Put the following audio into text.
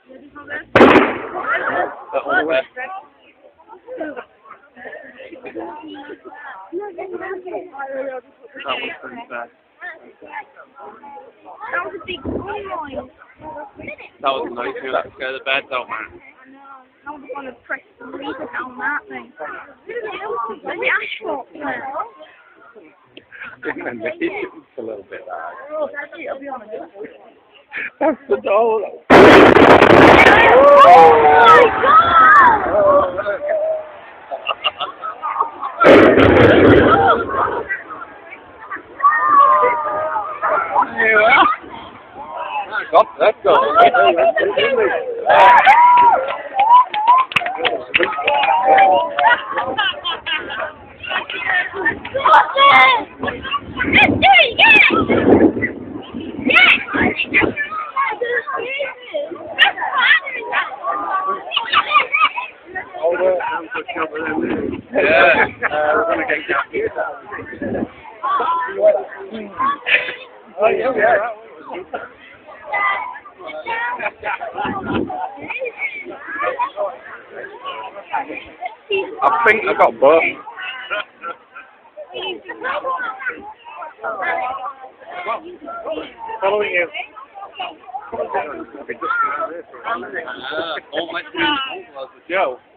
That was the best. That was pretty bad. That was a big noise. That was nice. You know, that scared the beds out, man. I was going to press the lever down that thing. Where's the Ashthorpe there? And it's a little bit. I'll be honest. That's the door. Oh my god! Yeah. Let's go. Yeah, we're gonna get down here. Oh yeah. I think I got both. Following you. Don't let me Joe.